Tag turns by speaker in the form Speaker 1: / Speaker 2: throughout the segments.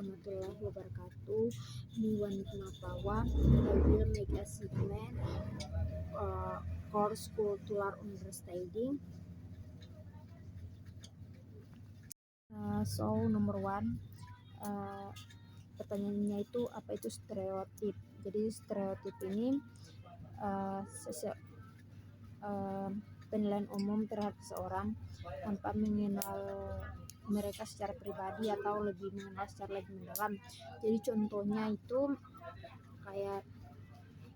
Speaker 1: warahmatullahi wabarakatuh. Niwan Kumapawa. I will make a segment course cultural understanding. So number one, pertanyaannya itu apa itu stereotip. Jadi stereotip ini penilaian umum terhadap seseorang tanpa mengenal mereka secara pribadi atau lebih mengenal secara lebih mendalam. Jadi contohnya itu kayak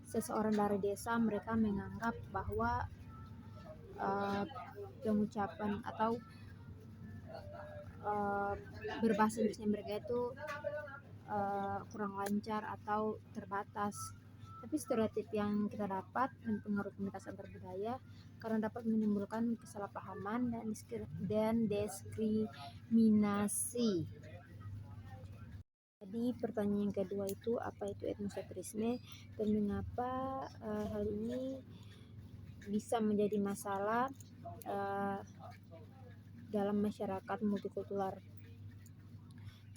Speaker 1: seseorang dari desa, mereka menganggap bahwa pengucapan atau berbahasa Inggrisnya mereka itu kurang lancar atau terbatas. Tapi stereotip yang kita dapat mempengaruhi komunikasi antar budaya karena dapat menimbulkan kesalahpahaman dan diskriminasi. Jadi pertanyaan yang kedua itu apa itu etnosentrisme dan mengapa hal ini bisa menjadi masalah dalam masyarakat multikultural.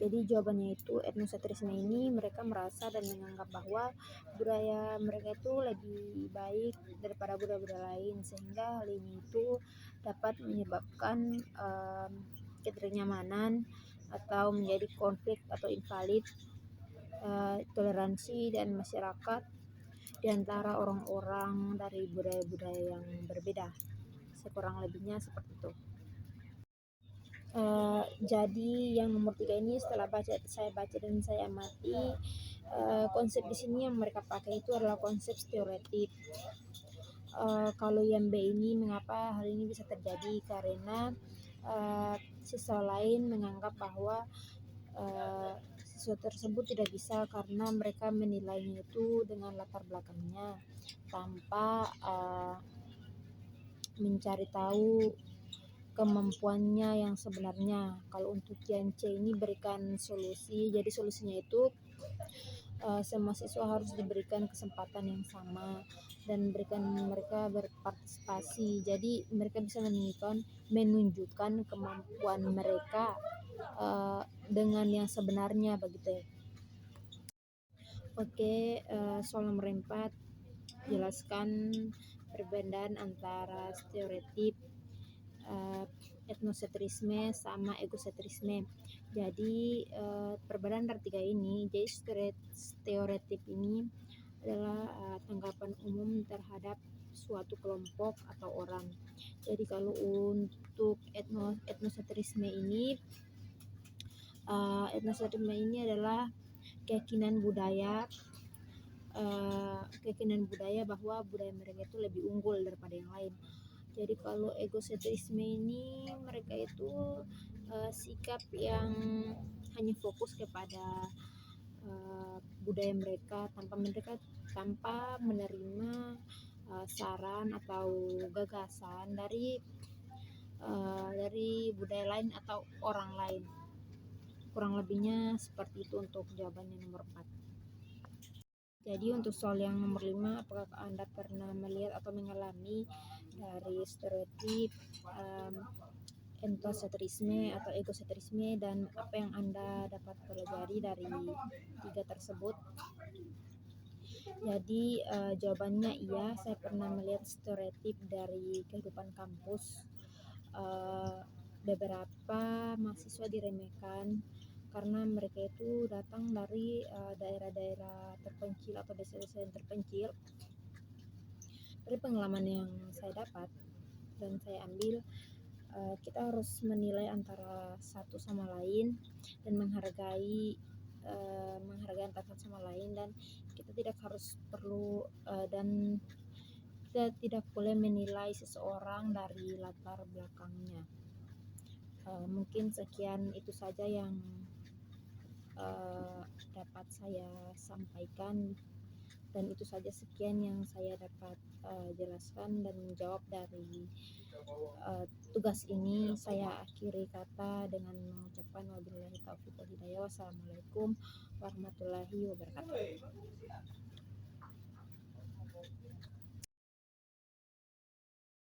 Speaker 1: Jadi jawabannya itu etnosentrisme ini mereka merasa dan menganggap bahwa budaya mereka itu lebih baik daripada budaya-budaya lain, sehingga hal ini itu dapat menyebabkan ketidaknyamanan atau menjadi konflik atau invalid toleransi dan masyarakat di antara orang-orang dari budaya-budaya yang berbeda. Sekurang lebihnya seperti itu. Jadi yang nomor 3 ini setelah saya baca dan saya amati, konsep di sini yang mereka pakai itu adalah konsep stereotip. Kalau yang B ini, mengapa hal ini bisa terjadi? Karena siswa lain menganggap bahwa sesuatu tersebut tidak bisa karena mereka menilainya itu dengan latar belakangnya tanpa mencari tahu kemampuannya yang sebenarnya. Kalau untuk yang C ini berikan solusi, jadi solusinya itu semua siswa harus diberikan kesempatan yang sama dan berikan mereka berpartisipasi, jadi mereka bisa menunjukkan kemampuan mereka dengan yang sebenarnya begitu. Oke, soal nomor 4, jelaskan perbedaan antara stereotip etnosentrisme sama egosentrisme. Jadi perbedaan dari 3 ini, jadi stereotip ini adalah tanggapan umum terhadap suatu kelompok atau orang. Jadi kalau untuk etnosentrisme ini adalah keyakinan budaya bahwa budaya mereka itu lebih unggul daripada yang lain. Jadi kalau egosentrisme ini mereka itu sikap yang hanya fokus kepada budaya mereka tanpa menerima saran atau gagasan dari budaya lain atau orang lain. Kurang lebihnya seperti itu untuk jawabannya nomor 4. Jadi untuk soal yang nomor 5, apakah Anda pernah melihat atau mengalami dari stereotip etnosentrisme atau egosentrisme, dan apa yang Anda dapat pelajari dari 3 tersebut? Jadi jawabannya iya, saya pernah melihat stereotip dari kehidupan kampus. Beberapa mahasiswa diremehkan karena mereka itu datang dari daerah-daerah terpencil atau desa-desa yang terpencil. Dari pengalaman yang saya dapat dan saya ambil, kita harus menilai antara satu sama lain dan menghargai antara satu sama lain, dan kita tidak boleh menilai seseorang dari latar belakangnya. Mungkin sekian itu saja yang dapat saya sampaikan, dan itu saja sekian yang saya dapat jelaskan dan menjawab dari tugas ini. Saya akhiri kata dengan mengucapkan wabillahi taufiq wal hidayah. Wassalamualaikum warahmatullahi wabarakatuh.